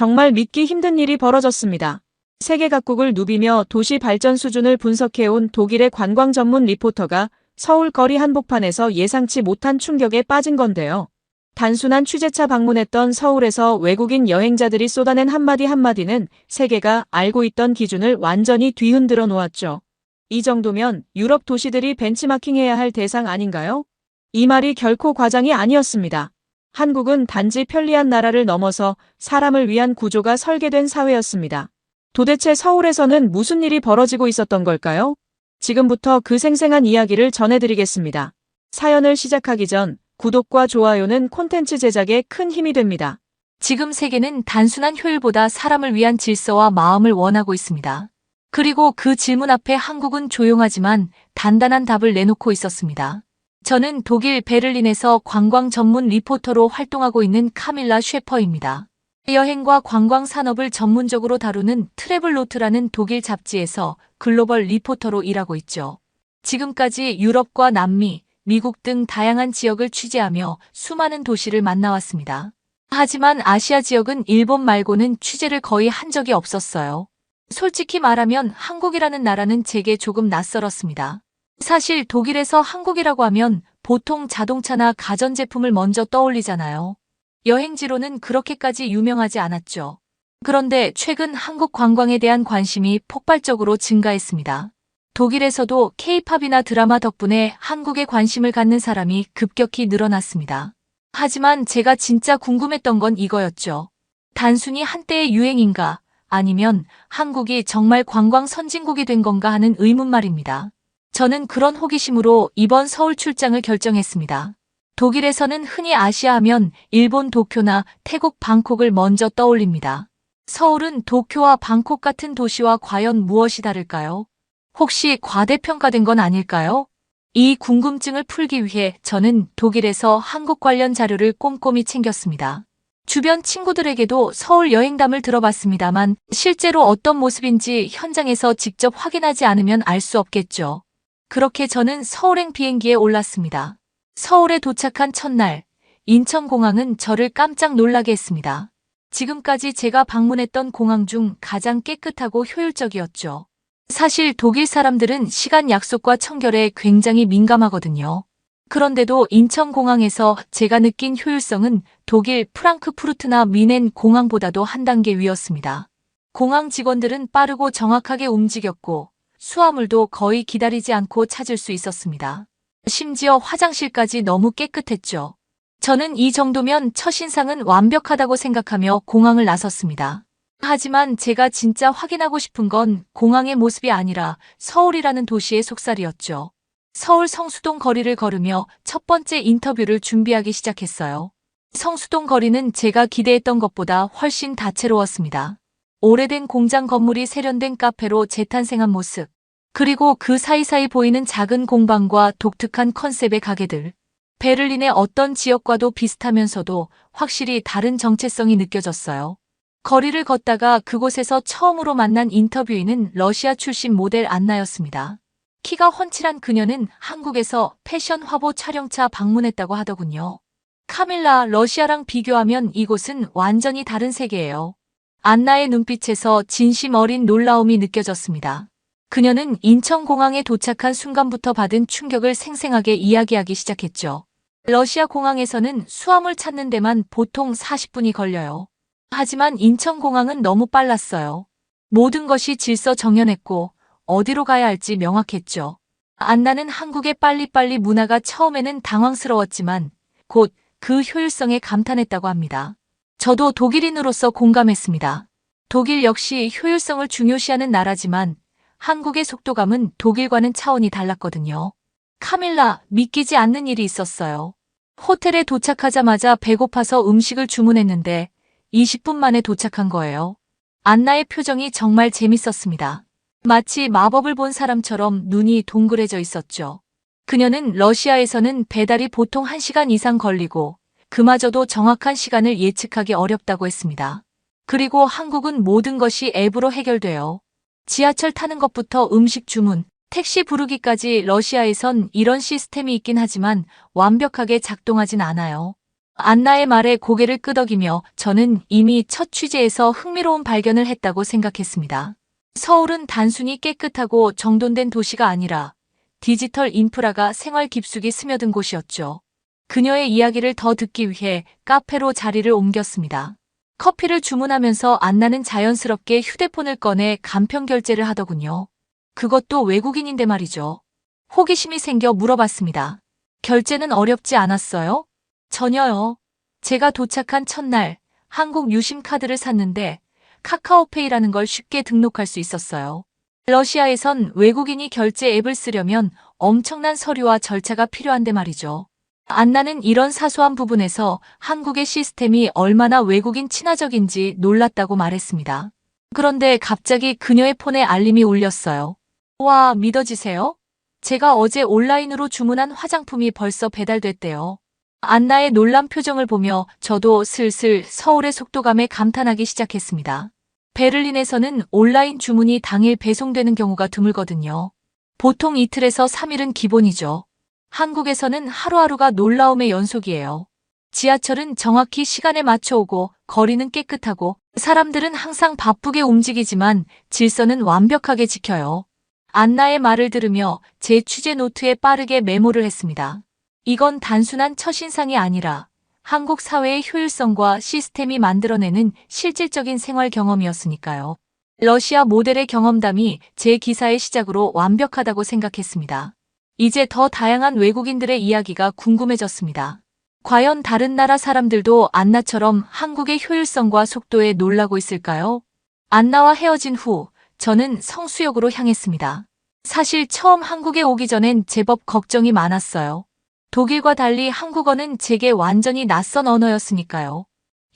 정말 믿기 힘든 일이 벌어졌습니다. 세계 각국을 누비며 도시 발전 수준을 분석해온 독일의 관광 전문 리포터가 서울 거리 한복판에서 예상치 못한 충격에 빠진 건데요. 단순한 취재차 방문했던 서울에서 외국인 여행자들이 쏟아낸 한마디는 세계가 알고 있던 기준을 완전히 뒤흔들어 놓았죠. 이 정도면 유럽 도시들이 벤치마킹해야 할 대상 아닌가요? 이 말이 결코 과장이 아니었습니다. 한국은 단지 편리한 나라를 넘어서 사람을 위한 구조가 설계된 사회였습니다. 도대체 서울에서는 무슨 일이 벌어지고 있었던 걸까요? 지금부터 그 생생한 이야기를 전해드리겠습니다. 사연을 시작하기 전 구독과 좋아요는 콘텐츠 제작에 큰 힘이 됩니다. 지금 세계는 단순한 효율보다 사람을 위한 질서와 마음을 원하고 있습니다. 그리고 그 질문 앞에 한국은 조용하지만 단단한 답을 내놓고 있었습니다. 저는 독일 베를린에서 관광 전문 리포터로 활동하고 있는 카밀라 셰퍼입니다. 여행과 관광 산업을 전문적으로 다루는 트래블노트라는 독일 잡지에서 글로벌 리포터로 일하고 있죠. 지금까지 유럽과 남미, 미국 등 다양한 지역을 취재하며 수많은 도시를 만나왔습니다. 하지만 아시아 지역은 일본 말고는 취재를 거의 한 적이 없었어요. 솔직히 말하면 한국이라는 나라는 제게 조금 낯설었습니다. 사실 독일에서 한국이라고 하면 보통 자동차나 가전제품을 먼저 떠올리잖아요. 여행지로는 그렇게까지 유명하지 않았죠. 그런데 최근 한국 관광에 대한 관심이 폭발적으로 증가했습니다. 독일에서도 K-팝이나 드라마 덕분에 한국에 관심을 갖는 사람이 급격히 늘어났습니다. 하지만 제가 진짜 궁금했던 건 이거였죠. 단순히 한때의 유행인가, 아니면 한국이 정말 관광 선진국이 된 건가 하는 의문 말입니다. 저는 그런 호기심으로 이번 서울 출장을 결정했습니다. 독일에서는 흔히 아시아 하면 일본 도쿄나 태국 방콕을 먼저 떠올립니다. 서울은 도쿄와 방콕 같은 도시와 과연 무엇이 다를까요? 혹시 과대평가된 건 아닐까요? 이 궁금증을 풀기 위해 저는 독일에서 한국 관련 자료를 꼼꼼히 챙겼습니다. 주변 친구들에게도 서울 여행담을 들어봤습니다만 실제로 어떤 모습인지 현장에서 직접 확인하지 않으면 알 수 없겠죠. 그렇게 저는 서울행 비행기에 올랐습니다. 서울에 도착한 첫날, 인천공항은 저를 깜짝 놀라게 했습니다. 지금까지 제가 방문했던 공항 중 가장 깨끗하고 효율적이었죠. 사실 독일 사람들은 시간 약속과 청결에 굉장히 민감하거든요. 그런데도 인천공항에서 제가 느낀 효율성은 독일 프랑크푸르트나 미넨 공항보다도 한 단계 위였습니다. 공항 직원들은 빠르고 정확하게 움직였고 수화물도 거의 기다리지 않고 찾을 수 있었습니다. 심지어 화장실까지 너무 깨끗했죠. 저는 이 정도면 첫인상은 완벽하다고 생각하며 공항을 나섰습니다. 하지만 제가 진짜 확인하고 싶은 건 공항의 모습이 아니라 서울이라는 도시의 속살이었죠. 서울 성수동 거리를 걸으며 첫 번째 인터뷰를 준비하기 시작했어요. 성수동 거리는 제가 기대했던 것보다 훨씬 다채로웠습니다. 오래된 공장 건물이 세련된 카페로 재탄생한 모습, 그리고 그 사이사이 보이는 작은 공방과 독특한 컨셉의 가게들. 베를린의 어떤 지역과도 비슷하면서도 확실히 다른 정체성이 느껴졌어요. 거리를 걷다가 그곳에서 처음으로 만난 인터뷰인은 러시아 출신 모델 안나였습니다. 키가 훤칠한 그녀는 한국에서 패션 화보 촬영차 방문했다고 하더군요. 카밀라, 러시아랑 비교하면 이곳은 완전히 다른 세계예요. 안나의 눈빛에서 진심 어린 놀라움이 느껴졌습니다. 그녀는 인천공항에 도착한 순간부터 받은 충격을 생생하게 이야기하기 시작했죠. 러시아 공항에서는 수화물 찾는 데만 보통 40분이 걸려요. 하지만 인천공항은 너무 빨랐어요. 모든 것이 질서정연했고 어디로 가야 할지 명확했죠. 안나는 한국의 빨리빨리 문화가 처음에는 당황스러웠지만 곧 그 효율성에 감탄했다고 합니다. 저도 독일인으로서 공감했습니다. 독일 역시 효율성을 중요시하는 나라지만 한국의 속도감은 독일과는 차원이 달랐거든요. 카밀라, 믿기지 않는 일이 있었어요. 호텔에 도착하자마자 배고파서 음식을 주문했는데 20분 만에 도착한 거예요. 안나의 표정이 정말 재밌었습니다. 마치 마법을 본 사람처럼 눈이 동그래져 있었죠. 그녀는 러시아에서는 배달이 보통 1시간 이상 걸리고 그마저도 정확한 시간을 예측하기 어렵다고 했습니다. 그리고 한국은 모든 것이 앱으로 해결돼요. 지하철 타는 것부터 음식 주문, 택시 부르기까지 러시아에선 이런 시스템이 있긴 하지만 완벽하게 작동하진 않아요. 안나의 말에 고개를 끄덕이며 저는 이미 첫 취재에서 흥미로운 발견을 했다고 생각했습니다. 서울은 단순히 깨끗하고 정돈된 도시가 아니라 디지털 인프라가 생활 깊숙이 스며든 곳이었죠. 그녀의 이야기를 더 듣기 위해 카페로 자리를 옮겼습니다. 커피를 주문하면서 안나는 자연스럽게 휴대폰을 꺼내 간편 결제를 하더군요. 그것도 외국인인데 말이죠. 호기심이 생겨 물어봤습니다. 결제는 어렵지 않았어요? 전혀요. 제가 도착한 첫날 한국 유심 카드를 샀는데 카카오페이라는 걸 쉽게 등록할 수 있었어요. 러시아에선 외국인이 결제 앱을 쓰려면 엄청난 서류와 절차가 필요한데 말이죠. 안나는 이런 사소한 부분에서 한국의 시스템이 얼마나 외국인 친화적인지 놀랐다고 말했습니다. 그런데 갑자기 그녀의 폰에 알림이 울렸어요. 와, 믿어지세요? 제가 어제 온라인으로 주문한 화장품이 벌써 배달됐대요. 안나의 놀란 표정을 보며 저도 슬슬 서울의 속도감에 감탄하기 시작했습니다. 베를린에서는 온라인 주문이 당일 배송되는 경우가 드물거든요. 보통 이틀에서 3일은 기본이죠. 한국에서는 하루하루가 놀라움의 연속이에요. 지하철은 정확히 시간에 맞춰 오고 거리는 깨끗하고 사람들은 항상 바쁘게 움직이지만 질서는 완벽하게 지켜요. 안나의 말을 들으며 제 취재 노트에 빠르게 메모를 했습니다. 이건 단순한 첫인상이 아니라 한국 사회의 효율성과 시스템이 만들어내는 실질적인 생활 경험이었으니까요. 러시아 모델의 경험담이 제 기사의 시작으로 완벽하다고 생각했습니다. 이제 더 다양한 외국인들의 이야기가 궁금해졌습니다. 과연 다른 나라 사람들도 안나처럼 한국의 효율성과 속도에 놀라고 있을까요? 안나와 헤어진 후 저는 성수역으로 향했습니다. 사실 처음 한국에 오기 전엔 제법 걱정이 많았어요. 독일과 달리 한국어는 제게 완전히 낯선 언어였으니까요.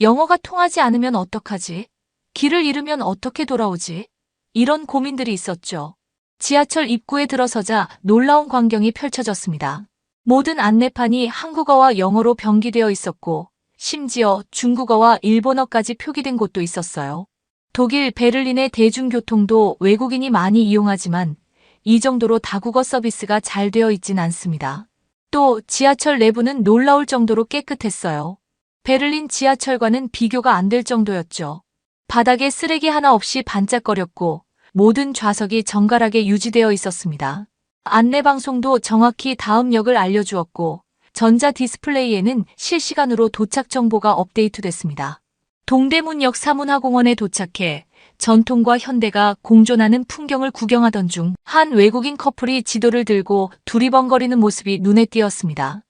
영어가 통하지 않으면 어떡하지? 길을 잃으면 어떻게 돌아오지? 이런 고민들이 있었죠. 지하철 입구에 들어서자 놀라운 광경이 펼쳐졌습니다. 모든 안내판이 한국어와 영어로 병기되어 있었고 심지어 중국어와 일본어까지 표기된 곳도 있었어요. 독일 베를린의 대중교통도 외국인이 많이 이용하지만 이 정도로 다국어 서비스가 잘 되어 있진 않습니다. 또 지하철 내부는 놀라울 정도로 깨끗했어요. 베를린 지하철과는 비교가 안 될 정도였죠. 바닥에 쓰레기 하나 없이 반짝거렸고 모든 좌석이 정갈하게 유지되어 있었습니다. 안내방송도 정확히 다음 역을 알려주었고 전자 디스플레이에는 실시간으로 도착 정보가 업데이트됐습니다. 동대문역 사문화공원에 도착해 전통과 현대가 공존하는 풍경을 구경하던 중 한 외국인 커플이 지도를 들고 두리번거리는 모습이 눈에 띄었습니다.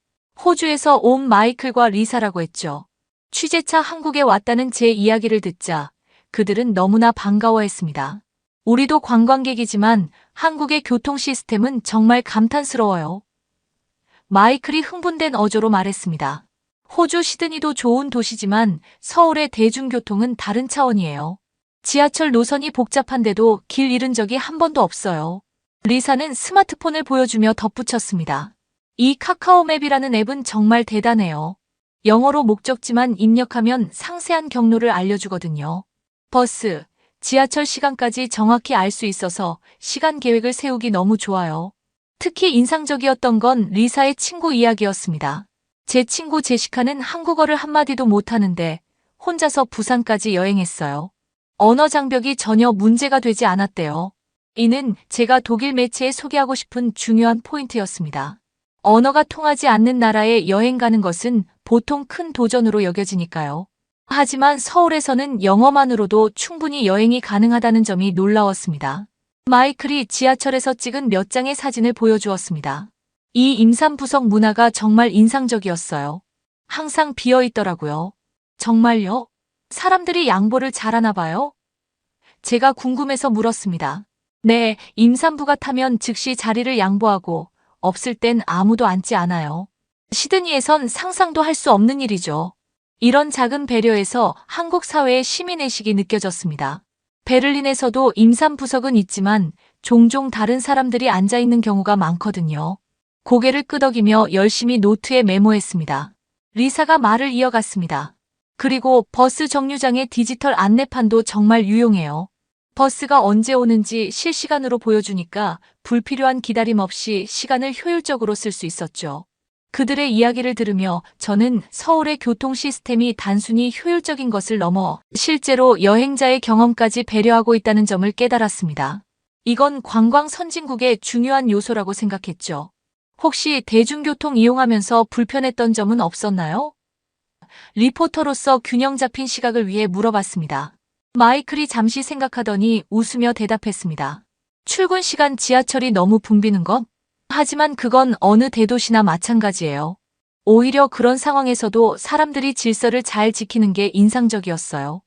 호주에서 온 마이클과 리사라고 했죠. 취재차 한국에 왔다는 제 이야기를 듣자 그들은 너무나 반가워했습니다. 우리도 관광객이지만 한국의 교통 시스템은 정말 감탄스러워요. 마이클이 흥분된 어조로 말했습니다. 호주 시드니도 좋은 도시지만 서울의 대중교통은 다른 차원이에요. 지하철 노선이 복잡한데도 길 잃은 적이 한 번도 없어요. 리사는 스마트폰을 보여주며 덧붙였습니다. 이 카카오맵이라는 앱은 정말 대단해요. 영어로 목적지만 입력하면 상세한 경로를 알려주거든요. 버스, 지하철 시간까지 정확히 알 수 있어서 시간 계획을 세우기 너무 좋아요. 특히 인상적이었던 건 리사의 친구 이야기였습니다. 제 친구 제시카는 한국어를 한마디도 못하는데 혼자서 부산까지 여행했어요. 언어 장벽이 전혀 문제가 되지 않았대요. 이는 제가 독일 매체에 소개하고 싶은 중요한 포인트였습니다. 언어가 통하지 않는 나라에 여행 가는 것은 보통 큰 도전으로 여겨지니까요. 하지만 서울에서는 영어만으로도 충분히 여행이 가능하다는 점이 놀라웠습니다. 마이클이 지하철에서 찍은 몇 장의 사진을 보여주었습니다. 이 임산부석 문화가 정말 인상적이었어요. 항상 비어 있더라고요. 정말요? 사람들이 양보를 잘하나 봐요? 제가 궁금해서 물었습니다. 네, 임산부가 타면 즉시 자리를 양보하고 없을 땐 아무도 앉지 않아요. 시드니에선 상상도 할 수 없는 일이죠. 이런 작은 배려에서 한국 사회의 시민의식이 느껴졌습니다. 베를린에서도 임산부석은 있지만 종종 다른 사람들이 앉아있는 경우가 많거든요. 고개를 끄덕이며 열심히 노트에 메모했습니다. 리사가 말을 이어갔습니다. 그리고 버스 정류장의 디지털 안내판도 정말 유용해요. 버스가 언제 오는지 실시간으로 보여주니까 불필요한 기다림 없이 시간을 효율적으로 쓸 수 있었죠. 그들의 이야기를 들으며 저는 서울의 교통 시스템이 단순히 효율적인 것을 넘어 실제로 여행자의 경험까지 배려하고 있다는 점을 깨달았습니다. 이건 관광 선진국의 중요한 요소라고 생각했죠. 혹시 대중교통 이용하면서 불편했던 점은 없었나요? 리포터로서 균형 잡힌 시각을 위해 물어봤습니다. 마이클이 잠시 생각하더니 웃으며 대답했습니다. 출근 시간 지하철이 너무 붐비는 것? 하지만 그건 어느 대도시나 마찬가지예요. 오히려 그런 상황에서도 사람들이 질서를 잘 지키는 게 인상적이었어요.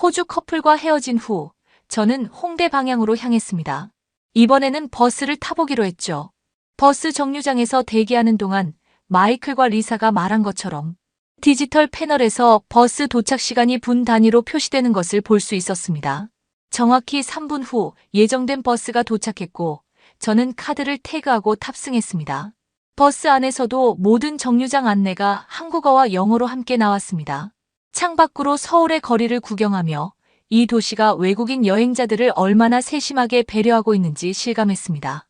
호주 커플과 헤어진 후 저는 홍대 방향으로 향했습니다. 이번에는 버스를 타보기로 했죠. 버스 정류장에서 대기하는 동안 마이클과 리사가 말한 것처럼 디지털 패널에서 버스 도착 시간이 분 단위로 표시되는 것을 볼 수 있었습니다. 정확히 3분 후 예정된 버스가 도착했고 저는 카드를 태그하고 탑승했습니다. 버스 안에서도 모든 정류장 안내가 한국어와 영어로 함께 나왔습니다. 창밖으로 서울의 거리를 구경하며 이 도시가 외국인 여행자들을 얼마나 세심하게 배려하고 있는지 실감했습니다.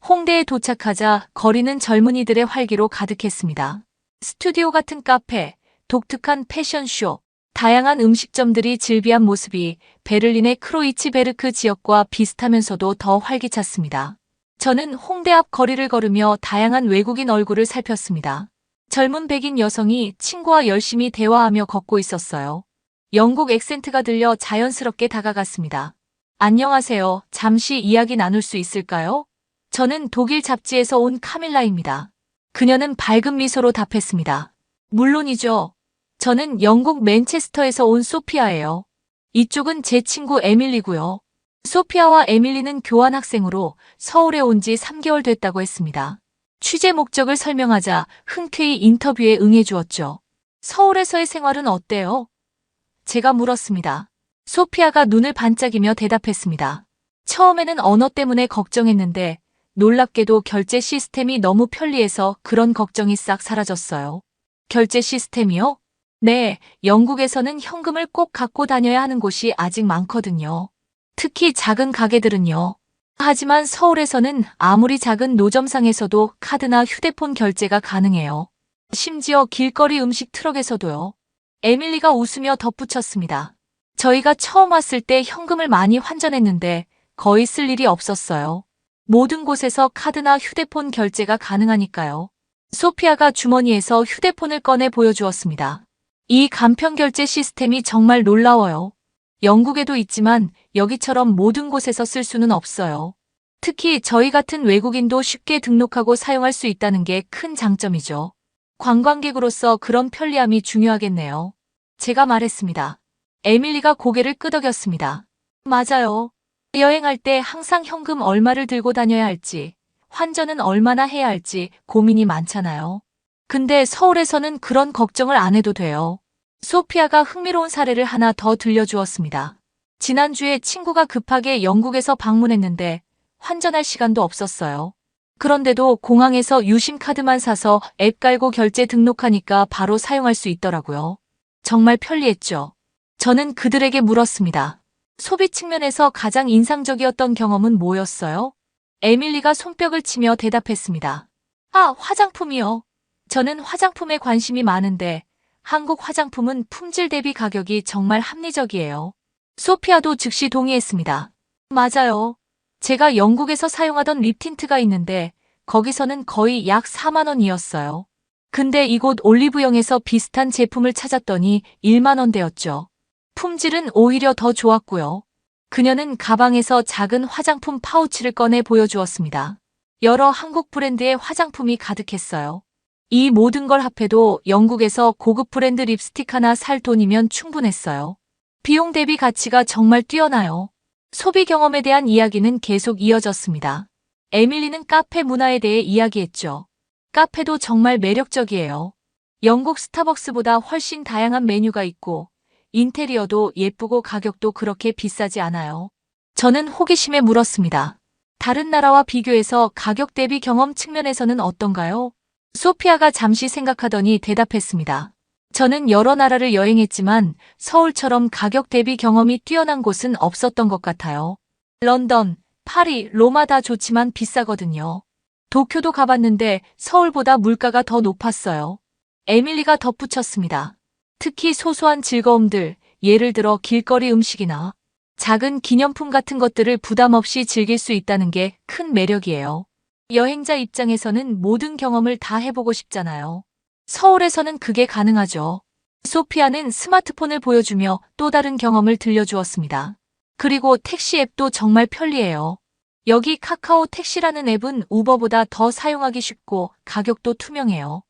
홍대에 도착하자 거리는 젊은이들의 활기로 가득했습니다. 스튜디오 같은 카페, 독특한 패션쇼, 다양한 음식점들이 즐비한 모습이 베를린의 크로이츠베르크 지역과 비슷하면서도 더 활기찼습니다. 저는 홍대 앞 거리를 걸으며 다양한 외국인 얼굴을 살폈습니다. 젊은 백인 여성이 친구와 열심히 대화하며 걷고 있었어요. 영국 액센트가 들려 자연스럽게 다가갔습니다. 안녕하세요. 잠시 이야기 나눌 수 있을까요? 저는 독일 잡지에서 온 카밀라입니다. 그녀는 밝은 미소로 답했습니다. 물론이죠. 저는 영국 맨체스터에서 온 소피아예요. 이쪽은 제 친구 에밀리고요. 소피아와 에밀리는 교환학생으로 서울에 온 지 3개월 됐다고 했습니다. 취재 목적을 설명하자 흔쾌히 인터뷰에 응해주었죠. 서울에서의 생활은 어때요? 제가 물었습니다. 소피아가 눈을 반짝이며 대답했습니다. 처음에는 언어 때문에 걱정했는데 놀랍게도 결제 시스템이 너무 편리해서 그런 걱정이 싹 사라졌어요. 결제 시스템이요? 네, 영국에서는 현금을 꼭 갖고 다녀야 하는 곳이 아직 많거든요. 특히 작은 가게들은요. 하지만 서울에서는 아무리 작은 노점상에서도 카드나 휴대폰 결제가 가능해요. 심지어 길거리 음식 트럭에서도요. 에밀리가 웃으며 덧붙였습니다. 저희가 처음 왔을 때 현금을 많이 환전했는데 거의 쓸 일이 없었어요. 모든 곳에서 카드나 휴대폰 결제가 가능하니까요. 소피아가 주머니에서 휴대폰을 꺼내 보여주었습니다. 이 간편 결제 시스템이 정말 놀라워요. 영국에도 있지만 여기처럼 모든 곳에서 쓸 수는 없어요. 특히 저희 같은 외국인도 쉽게 등록하고 사용할 수 있다는 게 큰 장점이죠. 관광객으로서 그런 편리함이 중요하겠네요. 제가 말했습니다. 에밀리가 고개를 끄덕였습니다. 맞아요. 여행할 때 항상 현금 얼마를 들고 다녀야 할지, 환전은 얼마나 해야 할지 고민이 많잖아요. 근데 서울에서는 그런 걱정을 안 해도 돼요. 소피아가 흥미로운 사례를 하나 더 들려주었습니다. 지난주에 친구가 급하게 영국에서 방문했는데 환전할 시간도 없었어요. 그런데도 공항에서 유심카드만 사서 앱 깔고 결제 등록하니까 바로 사용할 수 있더라고요. 정말 편리했죠. 저는 그들에게 물었습니다. 소비 측면에서 가장 인상적이었던 경험은 뭐였어요? 에밀리가 손뼉을 치며 대답했습니다. 아, 화장품이요. 저는 화장품에 관심이 많은데 한국 화장품은 품질 대비 가격이 정말 합리적이에요. 소피아도 즉시 동의했습니다. 맞아요. 제가 영국에서 사용하던 립 틴트가 있는데 거기서는 거의 약 4만 원이었어요. 근데 이곳 올리브영에서 비슷한 제품을 찾았더니 1만 원대였죠. 품질은 오히려 더 좋았고요. 그녀는 가방에서 작은 화장품 파우치를 꺼내 보여주었습니다. 여러 한국 브랜드의 화장품이 가득했어요. 이 모든 걸 합해도 영국에서 고급 브랜드 립스틱 하나 살 돈이면 충분했어요. 비용 대비 가치가 정말 뛰어나요. 소비 경험에 대한 이야기는 계속 이어졌습니다. 에밀리는 카페 문화에 대해 이야기했죠. 카페도 정말 매력적이에요. 영국 스타벅스보다 훨씬 다양한 메뉴가 있고 인테리어도 예쁘고 가격도 그렇게 비싸지 않아요. 저는 호기심에 물었습니다. 다른 나라와 비교해서 가격 대비 경험 측면에서는 어떤가요? 소피아가 잠시 생각하더니 대답했습니다. 저는 여러 나라를 여행했지만 서울처럼 가격 대비 경험이 뛰어난 곳은 없었던 것 같아요. 런던, 파리, 로마 다 좋지만 비싸거든요. 도쿄도 가봤는데 서울보다 물가가 더 높았어요. 에밀리가 덧붙였습니다. 특히 소소한 즐거움들, 예를 들어 길거리 음식이나 작은 기념품 같은 것들을 부담 없이 즐길 수 있다는 게 큰 매력이에요. 여행자 입장에서는 모든 경험을 다 해보고 싶잖아요. 서울에서는 그게 가능하죠. 소피아는 스마트폰을 보여주며 또 다른 경험을 들려주었습니다. 그리고 택시 앱도 정말 편리해요. 여기 카카오 택시라는 앱은 우버보다 더 사용하기 쉽고 가격도 투명해요.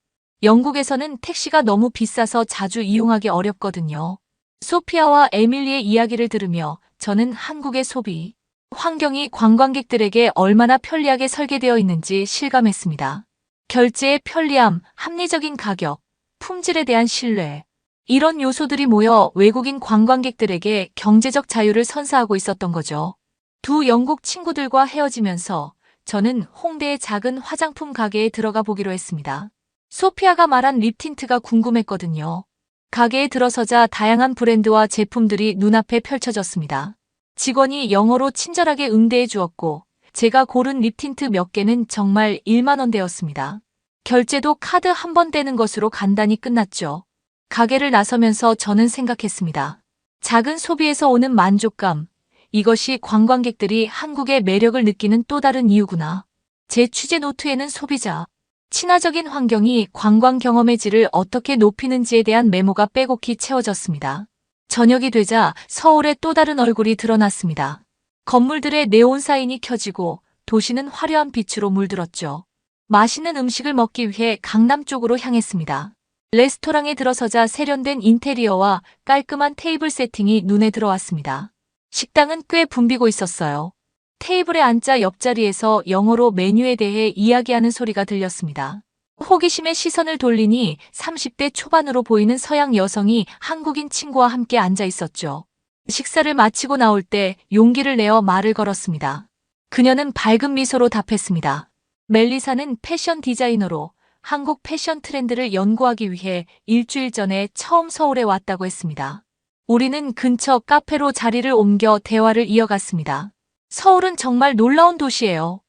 영국에서는 택시가 너무 비싸서 자주 이용하기 어렵거든요. 소피아와 에밀리의 이야기를 들으며 저는 한국의 소비 환경이 관광객들에게 얼마나 편리하게 설계되어 있는지 실감했습니다. 결제의 편리함, 합리적인 가격, 품질에 대한 신뢰. 이런 요소들이 모여 외국인 관광객들에게 경제적 자유를 선사하고 있었던 거죠. 두 영국 친구들과 헤어지면서 저는 홍대의 작은 화장품 가게에 들어가 보기로 했습니다. 소피아가 말한 립 틴트가 궁금했거든요. 가게에 들어서자 다양한 브랜드와 제품들이 눈앞에 펼쳐졌습니다. 직원이 영어로 친절하게 응대해 주었고 제가 고른 립 틴트 몇 개는 정말 1만 원대였습니다. 결제도 카드 한 번 떼는 것으로 간단히 끝났죠. 가게를 나서면서 저는 생각했습니다. 작은 소비에서 오는 만족감, 이것이 관광객들이 한국의 매력을 느끼는 또 다른 이유구나. 제 취재 노트에는 소비자, 친화적인 환경이 관광 경험의 질을 어떻게 높이는지에 대한 메모가 빼곡히 채워졌습니다. 저녁이 되자 서울의 또 다른 얼굴이 드러났습니다. 건물들의 네온 사인이 켜지고 도시는 화려한 빛으로 물들었죠. 맛있는 음식을 먹기 위해 강남 쪽으로 향했습니다. 레스토랑에 들어서자 세련된 인테리어와 깔끔한 테이블 세팅이 눈에 들어왔습니다. 식당은 꽤 붐비고 있었어요. 테이블에 앉자 옆자리에서 영어로 메뉴에 대해 이야기하는 소리가 들렸습니다. 호기심에 시선을 돌리니 30대 초반으로 보이는 서양 여성이 한국인 친구와 함께 앉아 있었죠. 식사를 마치고 나올 때 용기를 내어 말을 걸었습니다. 그녀는 밝은 미소로 답했습니다. 멜리사는 패션 디자이너로 한국 패션 트렌드를 연구하기 위해 일주일 전에 처음 서울에 왔다고 했습니다. 우리는 근처 카페로 자리를 옮겨 대화를 이어갔습니다. 서울은 정말 놀라운 도시예요.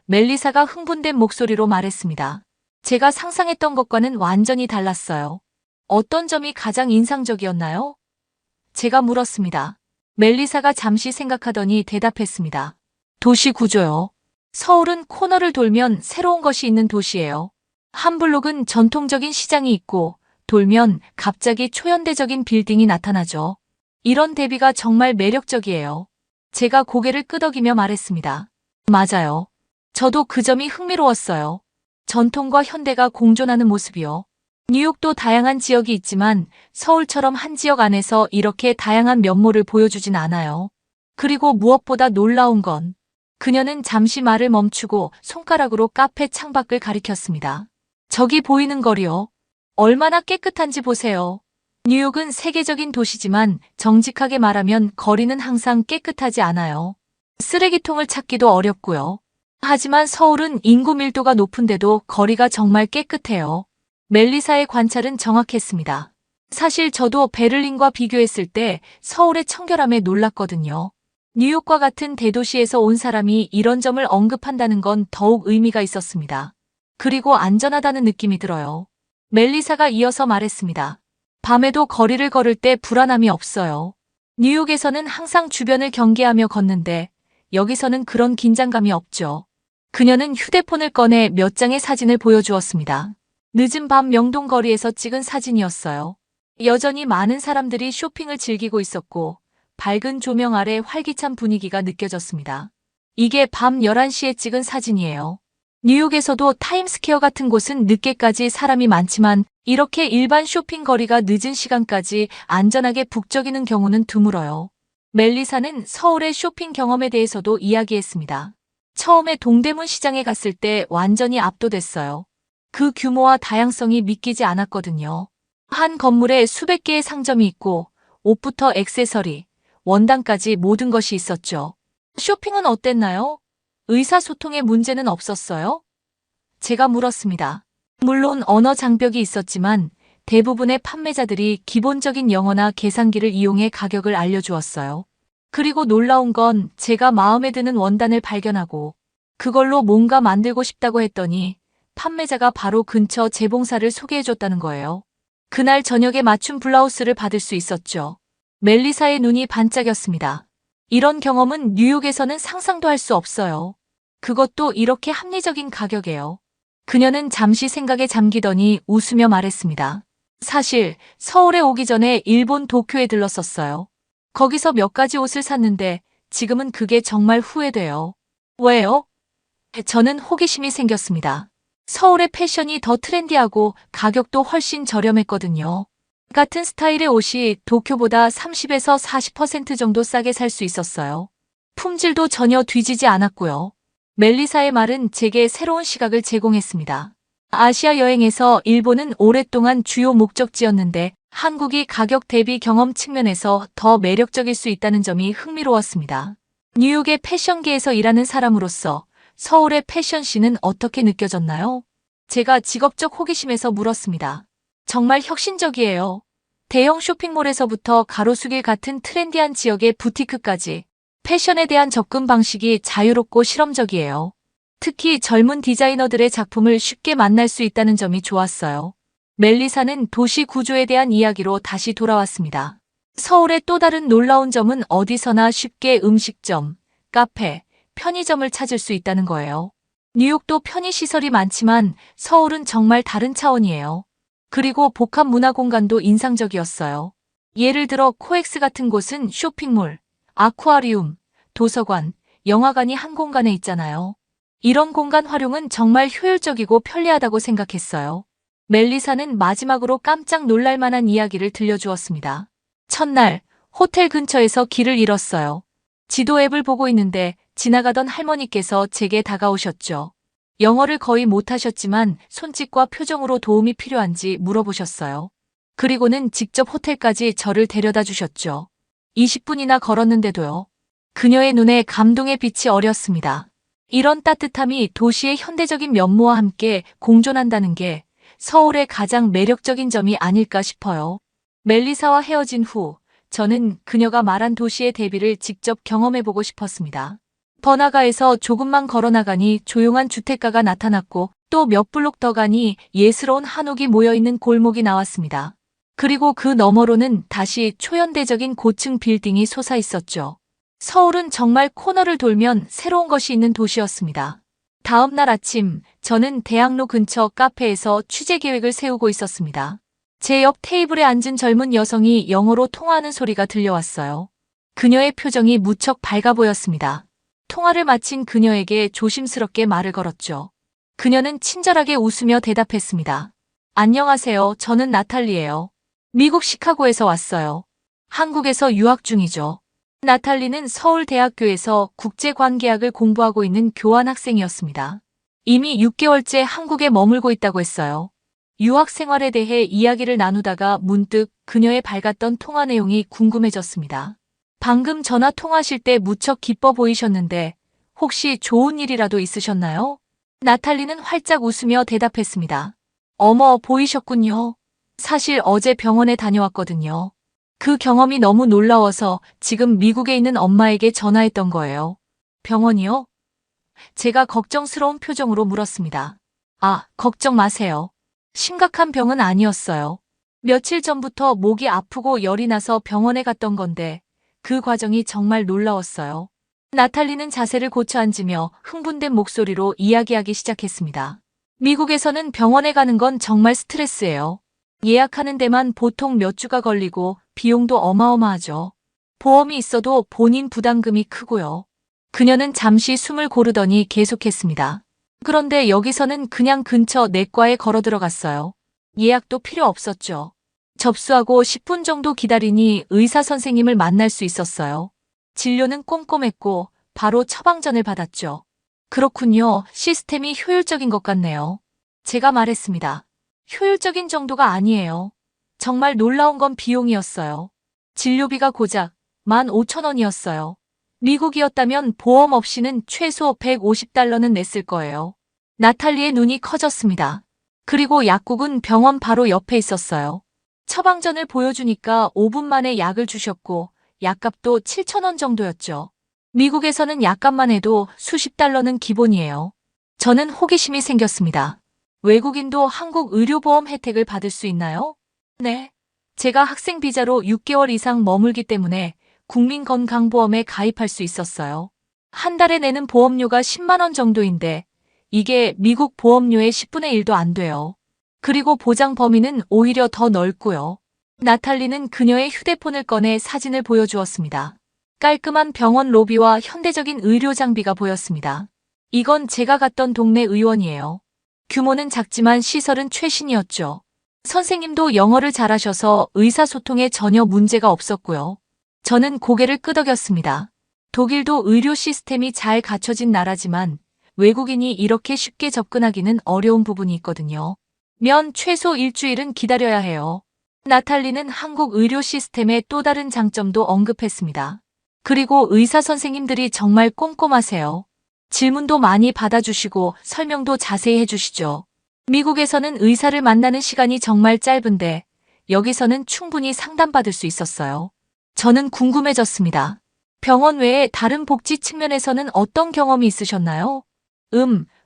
멜리사가 흥분된 목소리로 말했습니다. 제가 상상했던 것과는 완전히 달랐어요. 어떤 점이 가장 인상적이었나요? 제가 물었습니다. 멜리사가 잠시 생각하더니 대답했습니다. 도시 구조요. 서울은 코너를 돌면 새로운 것이 있는 도시예요. 한 블록은 전통적인 시장이 있고 돌면 갑자기 초현대적인 빌딩이 나타나죠. 이런 대비가 정말 매력적이에요. 제가 고개를 끄덕이며 말했습니다. 맞아요. 저도 그 점이 흥미로웠어요. 전통과 현대가 공존하는 모습이요. 뉴욕도 다양한 지역이 있지만 서울처럼 한 지역 안에서 이렇게 다양한 면모를 보여주진 않아요. 그리고 무엇보다 놀라운 건 그녀는 잠시 말을 멈추고 손가락으로 카페 창밖을 가리켰습니다. 저기 보이는 거리요. 얼마나 깨끗한지 보세요. 뉴욕은 세계적인 도시지만 정직하게 말하면 거리는 항상 깨끗하지 않아요. 쓰레기통을 찾기도 어렵고요. 하지만 서울은 인구 밀도가 높은데도 거리가 정말 깨끗해요. 멜리사의 관찰은 정확했습니다. 사실 저도 베를린과 비교했을 때 서울의 청결함에 놀랐거든요. 뉴욕과 같은 대도시에서 온 사람이 이런 점을 언급한다는 건 더욱 의미가 있었습니다. 그리고 안전하다는 느낌이 들어요. 멜리사가 이어서 말했습니다. 밤에도 거리를 걸을 때 불안함이 없어요. 뉴욕에서는 항상 주변을 경계하며 걷는데 여기서는 그런 긴장감이 없죠. 그녀는 휴대폰을 꺼내 몇 장의 사진을 보여주었습니다. 늦은 밤 명동거리에서 찍은 사진이었어요. 여전히 많은 사람들이 쇼핑을 즐기고 있었고 밝은 조명 아래 활기찬 분위기가 느껴졌습니다. 이게 밤 11시에 찍은 사진이에요. 뉴욕에서도 타임스퀘어 같은 곳은 늦게까지 사람이 많지만 이렇게 일반 쇼핑 거리가 늦은 시간까지 안전하게 북적이는 경우는 드물어요. 멜리사는 서울의 쇼핑 경험에 대해서도 이야기했습니다. 처음에 동대문 시장에 갔을 때 완전히 압도됐어요. 그 규모와 다양성이 믿기지 않았거든요. 한 건물에 수백 개의 상점이 있고 옷부터 액세서리, 원단까지 모든 것이 있었죠. 쇼핑은 어땠나요? 의사소통에 문제는 없었어요? 제가 물었습니다. 물론 언어 장벽이 있었지만 대부분의 판매자들이 기본적인 영어나 계산기를 이용해 가격을 알려주었어요. 그리고 놀라운 건 제가 마음에 드는 원단을 발견하고 그걸로 뭔가 만들고 싶다고 했더니 판매자가 바로 근처 재봉사를 소개해줬다는 거예요. 그날 저녁에 맞춤 블라우스를 받을 수 있었죠. 멜리사의 눈이 반짝였습니다. 이런 경험은 뉴욕에서는 상상도 할 수 없어요. 그것도 이렇게 합리적인 가격에요. 그녀는 잠시 생각에 잠기더니 웃으며 말했습니다. 사실 서울에 오기 전에 일본 도쿄에 들렀었어요. 거기서 몇 가지 옷을 샀는데 지금은 그게 정말 후회돼요. 왜요? 저는 호기심이 생겼습니다. 서울의 패션이 더 트렌디하고 가격도 훨씬 저렴했거든요. 같은 스타일의 옷이 도쿄보다 30에서 40% 정도 싸게 살 수 있었어요. 품질도 전혀 뒤지지 않았고요. 멜리사의 말은 제게 새로운 시각을 제공했습니다. 아시아 여행에서 일본은 오랫동안 주요 목적지였는데 한국이 가격 대비 경험 측면에서 더 매력적일 수 있다는 점이 흥미로웠습니다. 뉴욕의 패션계에서 일하는 사람으로서 서울의 패션씬은 어떻게 느껴졌나요? 제가 직업적 호기심에서 물었습니다. 정말 혁신적이에요. 대형 쇼핑몰에서부터 가로수길 같은 트렌디한 지역의 부티크까지 패션에 대한 접근 방식이 자유롭고 실험적이에요. 특히 젊은 디자이너들의 작품을 쉽게 만날 수 있다는 점이 좋았어요. 멜리사는 도시 구조에 대한 이야기로 다시 돌아왔습니다. 서울의 또 다른 놀라운 점은 어디서나 쉽게 음식점, 카페, 편의점을 찾을 수 있다는 거예요. 뉴욕도 편의시설이 많지만 서울은 정말 다른 차원이에요. 그리고 복합 문화 공간도 인상적이었어요. 예를 들어 코엑스 같은 곳은 쇼핑몰, 아쿠아리움, 도서관, 영화관이 한 공간에 있잖아요. 이런 공간 활용은 정말 효율적이고 편리하다고 생각했어요. 멜리사는 마지막으로 깜짝 놀랄 만한 이야기를 들려주었습니다. 첫날, 호텔 근처에서 길을 잃었어요. 지도 앱을 보고 있는데 지나가던 할머니께서 제게 다가오셨죠. 영어를 거의 못하셨지만 손짓과 표정으로 도움이 필요한지 물어보셨어요. 그리고는 직접 호텔까지 저를 데려다 주셨죠. 20분이나 걸었는데도요. 그녀의 눈에 감동의 빛이 어렸습니다. 이런 따뜻함이 도시의 현대적인 면모와 함께 공존한다는 게 서울의 가장 매력적인 점이 아닐까 싶어요. 멜리사와 헤어진 후 저는 그녀가 말한 도시의 대비를 직접 경험해보고 싶었습니다. 번화가에서 조금만 걸어나가니 조용한 주택가가 나타났고 또 몇 블록 더 가니 예스러운 한옥이 모여있는 골목이 나왔습니다. 그리고 그 너머로는 다시 초현대적인 고층 빌딩이 솟아있었죠. 서울은 정말 코너를 돌면 새로운 것이 있는 도시였습니다. 다음 날 아침, 저는 대학로 근처 카페에서 취재 계획을 세우고 있었습니다. 제 옆 테이블에 앉은 젊은 여성이 영어로 통화하는 소리가 들려왔어요. 그녀의 표정이 무척 밝아 보였습니다. 통화를 마친 그녀에게 조심스럽게 말을 걸었죠. 그녀는 친절하게 웃으며 대답했습니다. 안녕하세요. 저는 나탈리예요. 미국 시카고에서 왔어요. 한국에서 유학 중이죠. 나탈리는 서울대학교에서 국제관계학을 공부하고 있는 교환학생이었습니다. 이미 6개월째 한국에 머물고 있다고 했어요. 유학 생활에 대해 이야기를 나누다가 문득 그녀의 밝았던 통화 내용이 궁금해졌습니다. 방금 전화 통화하실 때 무척 기뻐 보이셨는데 혹시 좋은 일이라도 있으셨나요? 나탈리는 활짝 웃으며 대답했습니다. 어머, 보이셨군요. 사실 어제 병원에 다녀왔거든요. 그 경험이 너무 놀라워서 지금 미국에 있는 엄마에게 전화했던 거예요. 병원이요? 제가 걱정스러운 표정으로 물었습니다. 아, 걱정 마세요. 심각한 병은 아니었어요. 며칠 전부터 목이 아프고 열이 나서 병원에 갔던 건데 그 과정이 정말 놀라웠어요. 나탈리는 자세를 고쳐 앉으며 흥분된 목소리로 이야기하기 시작했습니다. 미국에서는 병원에 가는 건 정말 스트레스예요. 예약하는 데만 보통 몇 주가 걸리고 비용도 어마어마하죠. 보험이 있어도 본인 부담금이 크고요. 그녀는 잠시 숨을 고르더니 계속했습니다. 그런데 여기서는 그냥 근처 내과에 걸어 들어갔어요. 예약도 필요 없었죠. 접수하고 10분 정도 기다리니 의사 선생님을 만날 수 있었어요. 진료는 꼼꼼했고 바로 처방전을 받았죠. 그렇군요. 시스템이 효율적인 것 같네요. 제가 말했습니다. 효율적인 정도가 아니에요. 정말 놀라운 건 비용이었어요. 진료비가 고작 15,000원이었어요. 미국이었다면 보험 없이는 최소 150달러는 냈을 거예요. 나탈리의 눈이 커졌습니다. 그리고 약국은 병원 바로 옆에 있었어요. 처방전을 보여주니까 5분 만에 약을 주셨고 약값도 7,000원 정도였죠. 미국에서는 약값만 해도 수십 달러는 기본이에요. 저는 호기심이 생겼습니다. 외국인도 한국 의료보험 혜택을 받을 수 있나요? 네. 제가 학생 비자로 6개월 이상 머물기 때문에 국민건강보험에 가입할 수 있었어요. 한 달에 내는 보험료가 10만 원 정도인데 이게 미국 보험료의 10분의 1도 안 돼요. 그리고 보장 범위는 오히려 더 넓고요. 나탈리는 그녀의 휴대폰을 꺼내 사진을 보여주었습니다. 깔끔한 병원 로비와 현대적인 의료 장비가 보였습니다. 이건 제가 갔던 동네 의원이에요. 규모는 작지만 시설은 최신이었죠. 선생님도 영어를 잘하셔서 의사소통에 전혀 문제가 없었고요. 저는 고개를 끄덕였습니다. 독일도 의료 시스템이 잘 갖춰진 나라지만 외국인이 이렇게 쉽게 접근하기는 어려운 부분이 있거든요. 최소 일주일은 기다려야 해요. 나탈리는 한국 의료 시스템의 또 다른 장점도 언급했습니다. 그리고 의사 선생님들이 정말 꼼꼼하세요. 질문도 많이 받아주시고 설명도 자세히 해주시죠. 미국에서는 의사를 만나는 시간이 정말 짧은데 여기서는 충분히 상담받을 수 있었어요. 저는 궁금해졌습니다. 병원 외에 다른 복지 측면에서는 어떤 경험이 있으셨나요?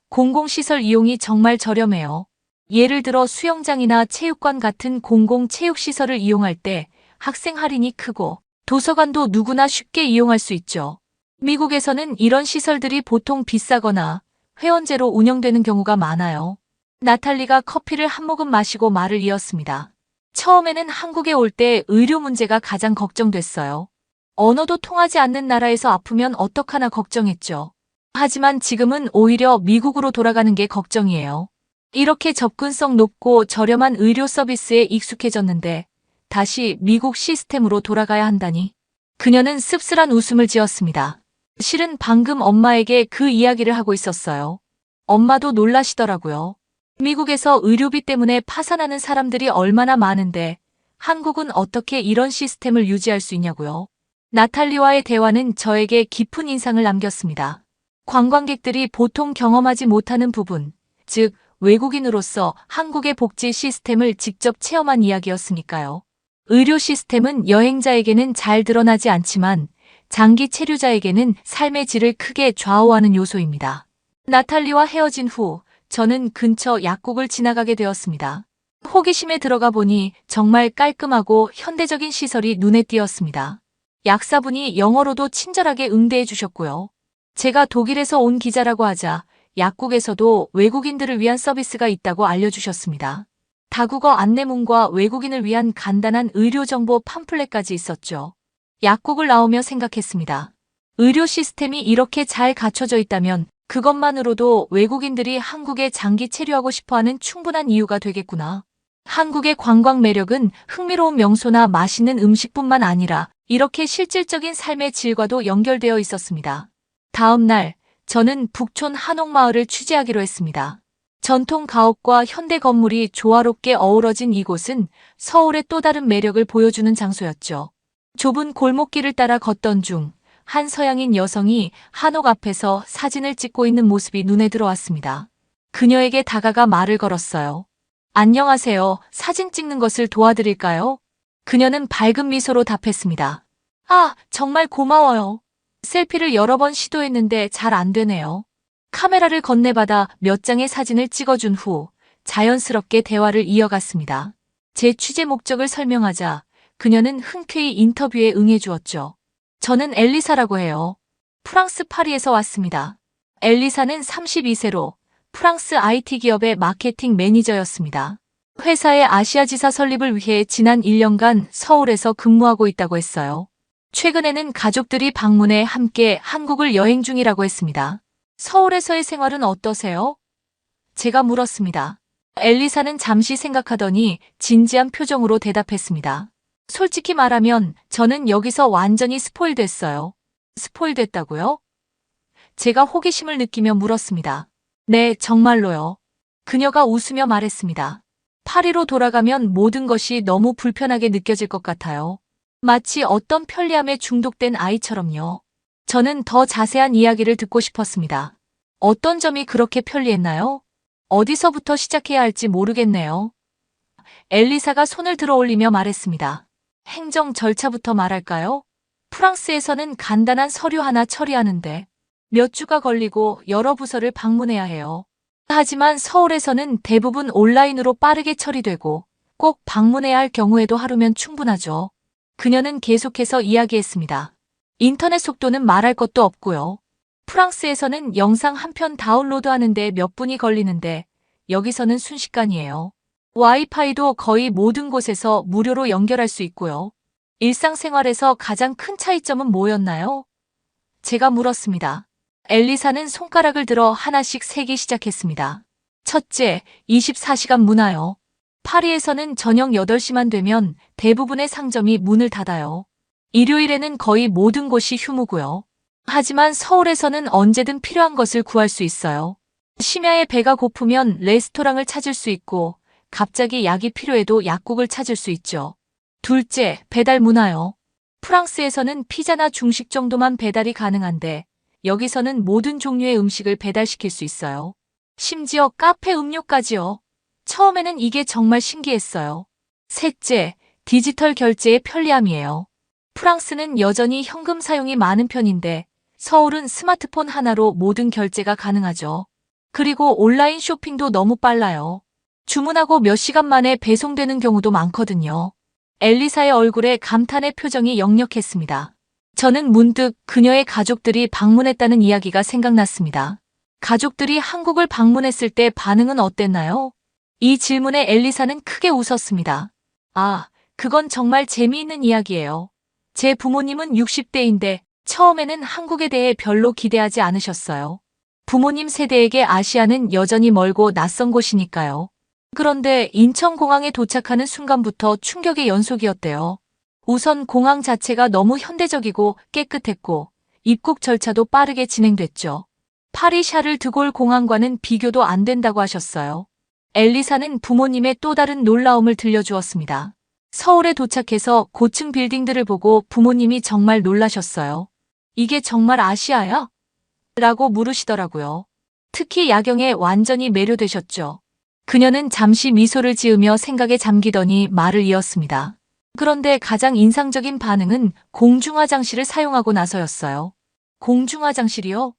공공시설 이용이 정말 저렴해요. 예를 들어 수영장이나 체육관 같은 공공체육시설을 이용할 때 학생 할인이 크고 도서관도 누구나 쉽게 이용할 수 있죠. 미국에서는 이런 시설들이 보통 비싸거나 회원제로 운영되는 경우가 많아요. 나탈리가 커피를 한 모금 마시고 말을 이었습니다. 처음에는 한국에 올 때 의료 문제가 가장 걱정됐어요. 언어도 통하지 않는 나라에서 아프면 어떡하나 걱정했죠. 하지만 지금은 오히려 미국으로 돌아가는 게 걱정이에요. 이렇게 접근성 높고 저렴한 의료 서비스에 익숙해졌는데 다시 미국 시스템으로 돌아가야 한다니. 그녀는 씁쓸한 웃음을 지었습니다. 실은 방금 엄마에게 그 이야기를 하고 있었어요. 엄마도 놀라시더라고요. 미국에서 의료비 때문에 파산하는 사람들이 얼마나 많은데 한국은 어떻게 이런 시스템을 유지할 수 있냐고요. 나탈리와의 대화는 저에게 깊은 인상을 남겼습니다. 관광객들이 보통 경험하지 못하는 부분, 즉 외국인으로서 한국의 복지 시스템을 직접 체험한 이야기였으니까요. 의료 시스템은 여행자에게는 잘 드러나지 않지만 장기 체류자에게는 삶의 질을 크게 좌우하는 요소입니다. 나탈리와 헤어진 후 저는 근처 약국을 지나가게 되었습니다. 호기심에 들어가 보니 정말 깔끔하고 현대적인 시설이 눈에 띄었습니다. 약사분이 영어로도 친절하게 응대해 주셨고요. 제가 독일에서 온 기자라고 하자 약국에서도 외국인들을 위한 서비스가 있다고 알려주셨습니다. 다국어 안내문과 외국인을 위한 간단한 의료정보 팜플렛까지 있었죠. 약국을 나오며 생각했습니다. 의료 시스템이 이렇게 잘 갖춰져 있다면 그것만으로도 외국인들이 한국에 장기 체류하고 싶어하는 충분한 이유가 되겠구나. 한국의 관광 매력은 흥미로운 명소나 맛있는 음식뿐만 아니라 이렇게 실질적인 삶의 질과도 연결되어 있었습니다. 다음 날, 저는 북촌 한옥마을을 취재하기로 했습니다. 전통 가옥과 현대 건물이 조화롭게 어우러진 이곳은 서울의 또 다른 매력을 보여주는 장소였죠. 좁은 골목길을 따라 걷던 중 한 서양인 여성이 한옥 앞에서 사진을 찍고 있는 모습이 눈에 들어왔습니다. 그녀에게 다가가 말을 걸었어요. 안녕하세요. 사진 찍는 것을 도와드릴까요? 그녀는 밝은 미소로 답했습니다. 아, 정말 고마워요. 셀피를 여러 번 시도했는데 잘 안 되네요. 카메라를 건네받아 몇 장의 사진을 찍어준 후 자연스럽게 대화를 이어갔습니다. 제 취재 목적을 설명하자 그녀는 흔쾌히 인터뷰에 응해주었죠. 저는 엘리사라고 해요. 프랑스 파리에서 왔습니다. 엘리사는 32세로 프랑스 IT 기업의 마케팅 매니저였습니다. 회사의 아시아 지사 설립을 위해 지난 1년간 서울에서 근무하고 있다고 했어요. 최근에는 가족들이 방문해 함께 한국을 여행 중이라고 했습니다. 서울에서의 생활은 어떠세요? 제가 물었습니다. 엘리사는 잠시 생각하더니 진지한 표정으로 대답했습니다. 솔직히 말하면 저는 여기서 완전히 스포일됐어요. 스포일됐다고요? 제가 호기심을 느끼며 물었습니다. 네, 정말로요. 그녀가 웃으며 말했습니다. 파리로 돌아가면 모든 것이 너무 불편하게 느껴질 것 같아요. 마치 어떤 편리함에 중독된 아이처럼요. 저는 더 자세한 이야기를 듣고 싶었습니다. 어떤 점이 그렇게 편리했나요? 어디서부터 시작해야 할지 모르겠네요. 엘리사가 손을 들어 올리며 말했습니다. 행정 절차부터 말할까요? 프랑스에서는 간단한 서류 하나 처리하는데 몇 주가 걸리고 여러 부서를 방문해야 해요. 하지만 서울에서는 대부분 온라인으로 빠르게 처리되고 꼭 방문해야 할 경우에도 하루면 충분하죠. 그녀는 계속해서 이야기했습니다. 인터넷 속도는 말할 것도 없고요. 프랑스에서는 영상 한 편 다운로드하는데 몇 분이 걸리는데 여기서는 순식간이에요. 와이파이도 거의 모든 곳에서 무료로 연결할 수 있고요. 일상생활에서 가장 큰 차이점은 뭐였나요? 제가 물었습니다. 엘리사는 손가락을 들어 하나씩 세기 시작했습니다. 첫째, 24시간 문화요. 파리에서는 저녁 8시만 되면 대부분의 상점이 문을 닫아요. 일요일에는 거의 모든 곳이 휴무고요. 하지만 서울에서는 언제든 필요한 것을 구할 수 있어요. 심야에 배가 고프면 레스토랑을 찾을 수 있고 갑자기 약이 필요해도 약국을 찾을 수 있죠. 둘째, 배달 문화요. 프랑스에서는 피자나 중식 정도만 배달이 가능한데 여기서는 모든 종류의 음식을 배달시킬 수 있어요. 심지어 카페 음료까지요. 처음에는 이게 정말 신기했어요. 셋째, 디지털 결제의 편리함이에요. 프랑스는 여전히 현금 사용이 많은 편인데 서울은 스마트폰 하나로 모든 결제가 가능하죠. 그리고 온라인 쇼핑도 너무 빨라요. 주문하고 몇 시간 만에 배송되는 경우도 많거든요. 엘리사의 얼굴에 감탄의 표정이 역력했습니다. 저는 문득 그녀의 가족들이 방문했다는 이야기가 생각났습니다. 가족들이 한국을 방문했을 때 반응은 어땠나요? 이 질문에 엘리사는 크게 웃었습니다. 아, 그건 정말 재미있는 이야기예요. 제 부모님은 60대인데 처음에는 한국에 대해 별로 기대하지 않으셨어요. 부모님 세대에게 아시아는 여전히 멀고 낯선 곳이니까요. 그런데 인천공항에 도착하는 순간부터 충격의 연속이었대요. 우선 공항 자체가 너무 현대적이고 깨끗했고 입국 절차도 빠르게 진행됐죠. 파리 샤를 드골 공항과는 비교도 안 된다고 하셨어요. 엘리사는 부모님의 또 다른 놀라움을 들려주었습니다. 서울에 도착해서 고층 빌딩들을 보고 부모님이 정말 놀라셨어요. 이게 정말 아시아야? 라고 물으시더라고요. 특히 야경에 완전히 매료되셨죠. 그녀는 잠시 미소를 지으며 생각에 잠기더니 말을 이었습니다. 그런데 가장 인상적인 반응은 공중화장실을 사용하고 나서였어요. 공중화장실이요?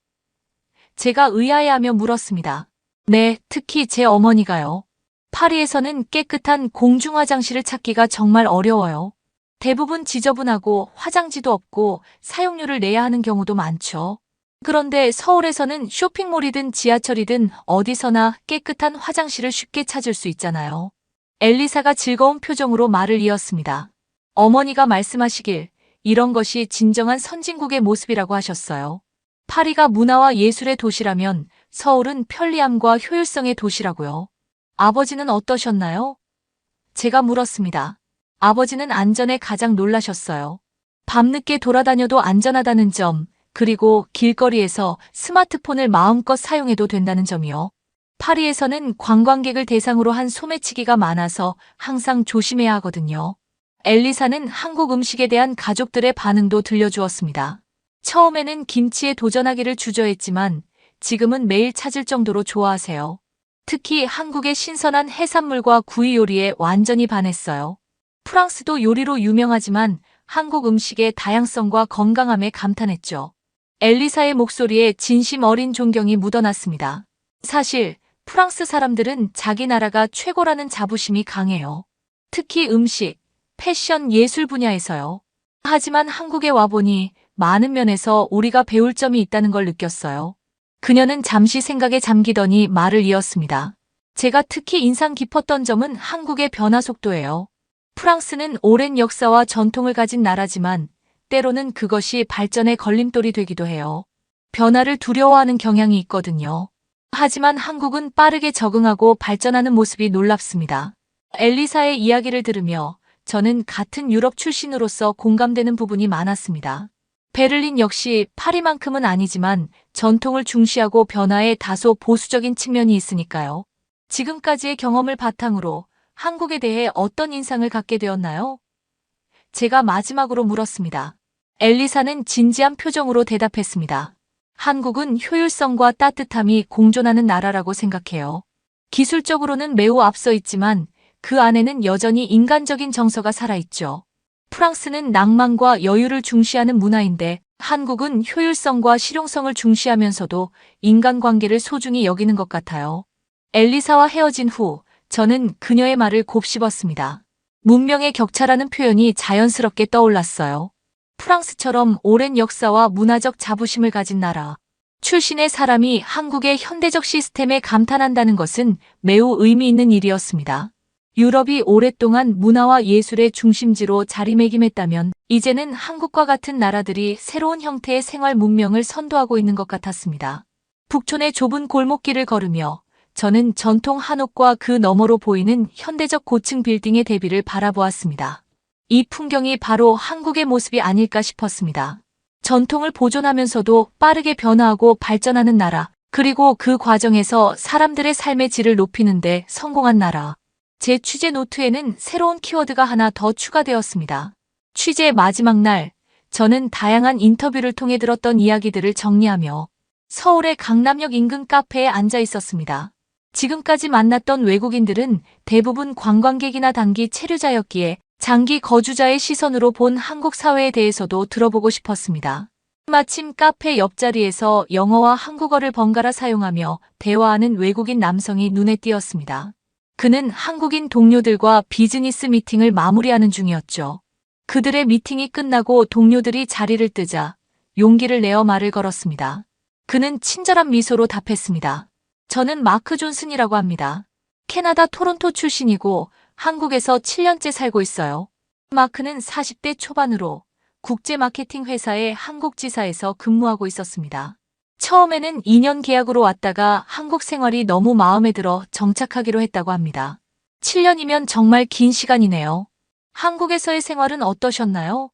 제가 의아해하며 물었습니다. 네, 특히 제 어머니가요. 파리에서는 깨끗한 공중화장실을 찾기가 정말 어려워요. 대부분 지저분하고 화장지도 없고 사용료를 내야 하는 경우도 많죠. 그런데 서울에서는 쇼핑몰이든 지하철이든 어디서나 깨끗한 화장실을 쉽게 찾을 수 있잖아요. 엘리사가 즐거운 표정으로 말을 이었습니다. 어머니가 말씀하시길 이런 것이 진정한 선진국의 모습이라고 하셨어요. 파리가 문화와 예술의 도시라면 서울은 편리함과 효율성의 도시라고요. 아버지는 어떠셨나요? 제가 물었습니다. 아버지는 안전에 가장 놀라셨어요. 밤늦게 돌아다녀도 안전하다는 점, 그리고 길거리에서 스마트폰을 마음껏 사용해도 된다는 점이요. 파리에서는 관광객을 대상으로 한 소매치기가 많아서 항상 조심해야 하거든요. 엘리사는 한국 음식에 대한 가족들의 반응도 들려주었습니다. 처음에는 김치에 도전하기를 주저했지만 지금은 매일 찾을 정도로 좋아하세요. 특히 한국의 신선한 해산물과 구이 요리에 완전히 반했어요. 프랑스도 요리로 유명하지만 한국 음식의 다양성과 건강함에 감탄했죠. 엘리사의 목소리에 진심 어린 존경이 묻어났습니다. 사실 프랑스 사람들은 자기 나라가 최고라는 자부심이 강해요. 특히 음식, 패션, 예술 분야에서요. 하지만 한국에 와보니 많은 면에서 우리가 배울 점이 있다는 걸 느꼈어요. 그녀는 잠시 생각에 잠기더니 말을 이었습니다. 제가 특히 인상 깊었던 점은 한국의 변화 속도예요. 프랑스는 오랜 역사와 전통을 가진 나라지만 때로는 그것이 발전의 걸림돌이 되기도 해요. 변화를 두려워하는 경향이 있거든요. 하지만 한국은 빠르게 적응하고 발전하는 모습이 놀랍습니다. 엘리사의 이야기를 들으며 저는 같은 유럽 출신으로서 공감되는 부분이 많았습니다. 베를린 역시 파리만큼은 아니지만 전통을 중시하고 변화에 다소 보수적인 측면이 있으니까요. 지금까지의 경험을 바탕으로 한국에 대해 어떤 인상을 갖게 되었나요? 제가 마지막으로 물었습니다. 엘리사는 진지한 표정으로 대답했습니다. 한국은 효율성과 따뜻함이 공존하는 나라라고 생각해요. 기술적으로는 매우 앞서 있지만 그 안에는 여전히 인간적인 정서가 살아있죠. 프랑스는 낭만과 여유를 중시하는 문화인데 한국은 효율성과 실용성을 중시하면서도 인간관계를 소중히 여기는 것 같아요. 엘리사와 헤어진 후 저는 그녀의 말을 곱씹었습니다. 문명의 격차라는 표현이 자연스럽게 떠올랐어요. 프랑스처럼 오랜 역사와 문화적 자부심을 가진 나라. 출신의 사람이 한국의 현대적 시스템에 감탄한다는 것은 매우 의미 있는 일이었습니다. 유럽이 오랫동안 문화와 예술의 중심지로 자리매김했다면 이제는 한국과 같은 나라들이 새로운 형태의 생활 문명을 선도하고 있는 것 같았습니다. 북촌의 좁은 골목길을 걸으며 저는 전통 한옥과 그 너머로 보이는 현대적 고층 빌딩의 대비를 바라보았습니다. 이 풍경이 바로 한국의 모습이 아닐까 싶었습니다. 전통을 보존하면서도 빠르게 변화하고 발전하는 나라, 그리고 그 과정에서 사람들의 삶의 질을 높이는 데 성공한 나라. 제 취재 노트에는 새로운 키워드가 하나 더 추가되었습니다. 취재 마지막 날, 저는 다양한 인터뷰를 통해 들었던 이야기들을 정리하며 서울의 강남역 인근 카페에 앉아 있었습니다. 지금까지 만났던 외국인들은 대부분 관광객이나 단기 체류자였기에 장기 거주자의 시선으로 본 한국 사회에 대해서도 들어보고 싶었습니다. 마침 카페 옆자리에서 영어와 한국어를 번갈아 사용하며 대화하는 외국인 남성이 눈에 띄었습니다. 그는 한국인 동료들과 비즈니스 미팅을 마무리하는 중이었죠. 그들의 미팅이 끝나고 동료들이 자리를 뜨자 용기를 내어 말을 걸었습니다. 그는 친절한 미소로 답했습니다. 저는 마크 존슨이라고 합니다. 캐나다 토론토 출신이고 한국에서 7년째 살고 있어요. 마크는 40대 초반으로 국제 마케팅 회사의 한국 지사에서 근무하고 있었습니다. 처음에는 2년 계약으로 왔다가 한국 생활이 너무 마음에 들어 정착하기로 했다고 합니다. 7년이면 정말 긴 시간이네요. 한국에서의 생활은 어떠셨나요?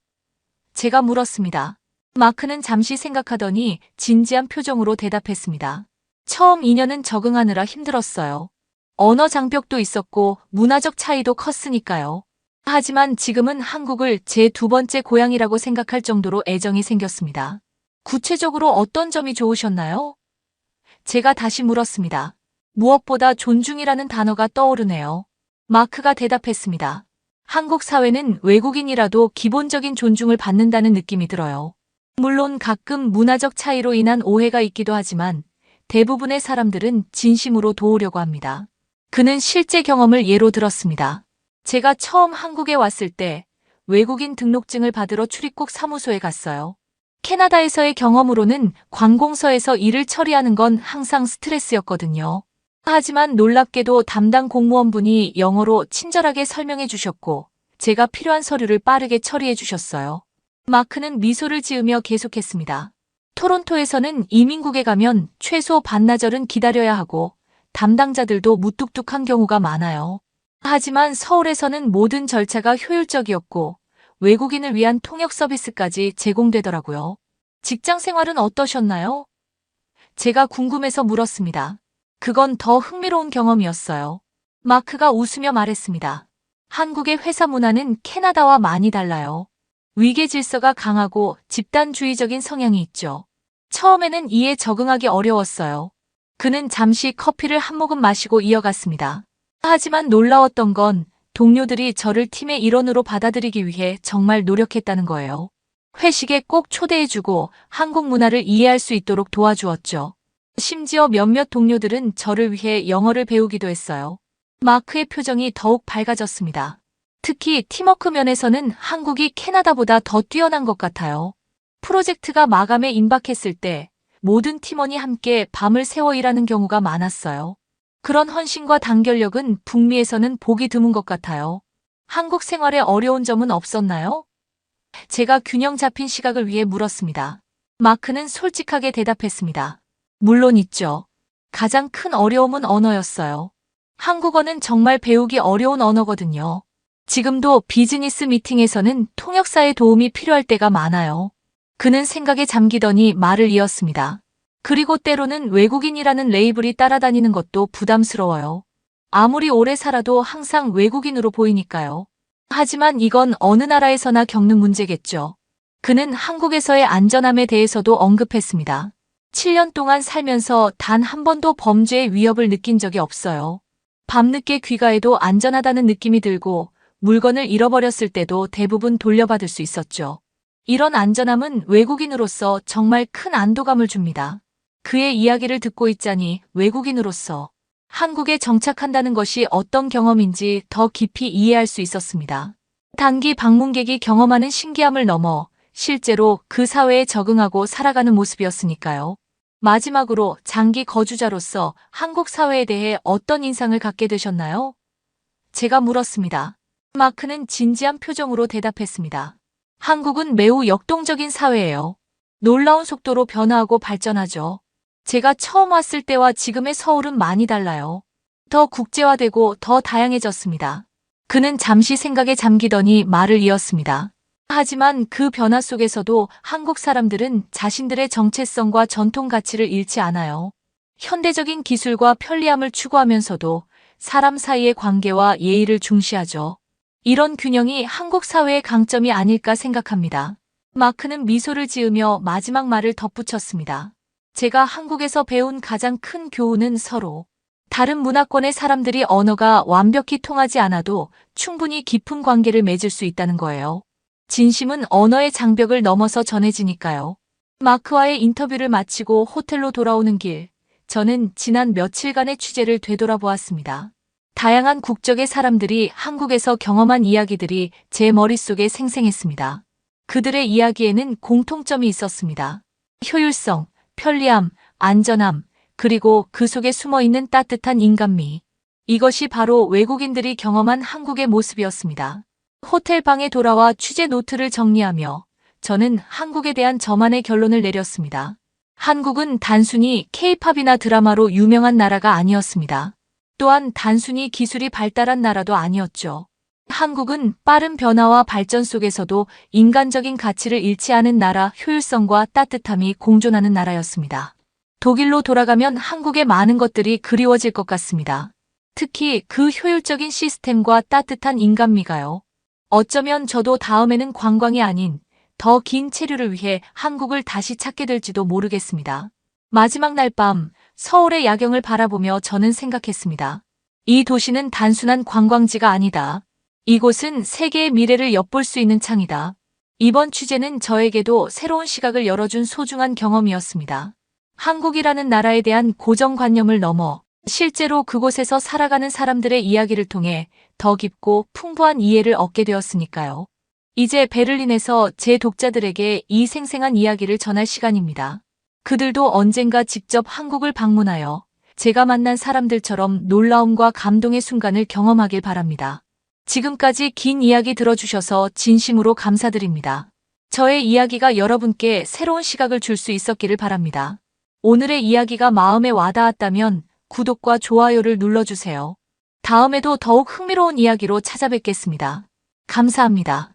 제가 물었습니다. 마크는 잠시 생각하더니 진지한 표정으로 대답했습니다. 처음 2년은 적응하느라 힘들었어요. 언어 장벽도 있었고 문화적 차이도 컸으니까요. 하지만 지금은 한국을 제 두 번째 고향이라고 생각할 정도로 애정이 생겼습니다. 구체적으로 어떤 점이 좋으셨나요? 제가 다시 물었습니다. 무엇보다 존중이라는 단어가 떠오르네요. 마크가 대답했습니다. 한국 사회는 외국인이라도 기본적인 존중을 받는다는 느낌이 들어요. 물론 가끔 문화적 차이로 인한 오해가 있기도 하지만 대부분의 사람들은 진심으로 도우려고 합니다. 그는 실제 경험을 예로 들었습니다. 제가 처음 한국에 왔을 때 외국인 등록증을 받으러 출입국 사무소에 갔어요. 캐나다에서의 경험으로는 관공서에서 일을 처리하는 건 항상 스트레스였거든요. 하지만 놀랍게도 담당 공무원분이 영어로 친절하게 설명해 주셨고 제가 필요한 서류를 빠르게 처리해 주셨어요. 마크는 미소를 지으며 계속했습니다. 토론토에서는 이민국에 가면 최소 반나절은 기다려야 하고 담당자들도 무뚝뚝한 경우가 많아요. 하지만 서울에서는 모든 절차가 효율적이었고 외국인을 위한 통역 서비스까지 제공되더라고요. 직장 생활은 어떠셨나요? 제가 궁금해서 물었습니다. 그건 더 흥미로운 경험이었어요. 마크가 웃으며 말했습니다. 한국의 회사 문화는 캐나다와 많이 달라요. 위계 질서가 강하고 집단주의적인 성향이 있죠. 처음에는 이에 적응하기 어려웠어요. 그는 잠시 커피를 한 모금 마시고 이어갔습니다. 하지만 놀라웠던 건 동료들이 저를 팀의 일원으로 받아들이기 위해 정말 노력했다는 거예요. 회식에 꼭 초대해주고 한국 문화를 이해할 수 있도록 도와주었죠. 심지어 몇몇 동료들은 저를 위해 영어를 배우기도 했어요. 마크의 표정이 더욱 밝아졌습니다. 특히 팀워크 면에서는 한국이 캐나다보다 더 뛰어난 것 같아요. 프로젝트가 마감에 임박했을 때 모든 팀원이 함께 밤을 새워 일하는 경우가 많았어요. 그런 헌신과 단결력은 북미에서는 보기 드문 것 같아요. 한국 생활에 어려운 점은 없었나요? 제가 균형 잡힌 시각을 위해 물었습니다. 마크는 솔직하게 대답했습니다. 물론 있죠. 가장 큰 어려움은 언어였어요. 한국어는 정말 배우기 어려운 언어거든요. 지금도 비즈니스 미팅에서는 통역사의 도움이 필요할 때가 많아요. 그는 생각에 잠기더니 말을 이었습니다. 그리고 때로는 외국인이라는 레이블이 따라다니는 것도 부담스러워요. 아무리 오래 살아도 항상 외국인으로 보이니까요. 하지만 이건 어느 나라에서나 겪는 문제겠죠. 그는 한국에서의 안전함에 대해서도 언급했습니다. 7년 동안 살면서 단 한 번도 범죄의 위협을 느낀 적이 없어요. 밤늦게 귀가해도 안전하다는 느낌이 들고 물건을 잃어버렸을 때도 대부분 돌려받을 수 있었죠. 이런 안전함은 외국인으로서 정말 큰 안도감을 줍니다. 그의 이야기를 듣고 있자니 외국인으로서 한국에 정착한다는 것이 어떤 경험인지 더 깊이 이해할 수 있었습니다. 단기 방문객이 경험하는 신기함을 넘어 실제로 그 사회에 적응하고 살아가는 모습이었으니까요. 마지막으로 장기 거주자로서 한국 사회에 대해 어떤 인상을 갖게 되셨나요? 제가 물었습니다. 마크는 진지한 표정으로 대답했습니다. 한국은 매우 역동적인 사회예요. 놀라운 속도로 변화하고 발전하죠. 제가 처음 왔을 때와 지금의 서울은 많이 달라요. 더 국제화되고 더 다양해졌습니다. 그는 잠시 생각에 잠기더니 말을 이었습니다. 하지만 그 변화 속에서도 한국 사람들은 자신들의 정체성과 전통 가치를 잃지 않아요. 현대적인 기술과 편리함을 추구하면서도 사람 사이의 관계와 예의를 중시하죠. 이런 균형이 한국 사회의 강점이 아닐까 생각합니다. 마크는 미소를 지으며 마지막 말을 덧붙였습니다. 제가 한국에서 배운 가장 큰 교훈은 서로 다른 문화권의 사람들이 언어가 완벽히 통하지 않아도 충분히 깊은 관계를 맺을 수 있다는 거예요. 진심은 언어의 장벽을 넘어서 전해지니까요. 마크와의 인터뷰를 마치고 호텔로 돌아오는 길, 저는 지난 며칠간의 취재를 되돌아보았습니다. 다양한 국적의 사람들이 한국에서 경험한 이야기들이 제 머릿속에 생생했습니다. 그들의 이야기에는 공통점이 있었습니다. 효율성, 편리함, 안전함, 그리고 그 속에 숨어있는 따뜻한 인간미. 이것이 바로 외국인들이 경험한 한국의 모습이었습니다. 호텔 방에 돌아와 취재 노트를 정리하며 저는 한국에 대한 저만의 결론을 내렸습니다. 한국은 단순히 K-팝이나 드라마로 유명한 나라가 아니었습니다. 또한 단순히 기술이 발달한 나라도 아니었죠. 한국은 빠른 변화와 발전 속에서도 인간적인 가치를 잃지 않은 나라, 효율성과 따뜻함이 공존하는 나라였습니다. 독일로 돌아가면 한국의 많은 것들이 그리워질 것 같습니다. 특히 그 효율적인 시스템과 따뜻한 인간미가요. 어쩌면 저도 다음에는 관광이 아닌 더 긴 체류를 위해 한국을 다시 찾게 될지도 모르겠습니다. 마지막 날 밤 서울의 야경을 바라보며 저는 생각했습니다. 이 도시는 단순한 관광지가 아니다. 이곳은 세계의 미래를 엿볼 수 있는 창이다. 이번 취재는 저에게도 새로운 시각을 열어준 소중한 경험이었습니다. 한국이라는 나라에 대한 고정관념을 넘어 실제로 그곳에서 살아가는 사람들의 이야기를 통해 더 깊고 풍부한 이해를 얻게 되었으니까요. 이제 베를린에서 제 독자들에게 이 생생한 이야기를 전할 시간입니다. 그들도 언젠가 직접 한국을 방문하여 제가 만난 사람들처럼 놀라움과 감동의 순간을 경험하길 바랍니다. 지금까지 긴 이야기 들어주셔서 진심으로 감사드립니다. 저의 이야기가 여러분께 새로운 시각을 줄 수 있었기를 바랍니다. 오늘의 이야기가 마음에 와닿았다면 구독과 좋아요를 눌러주세요. 다음에도 더욱 흥미로운 이야기로 찾아뵙겠습니다. 감사합니다.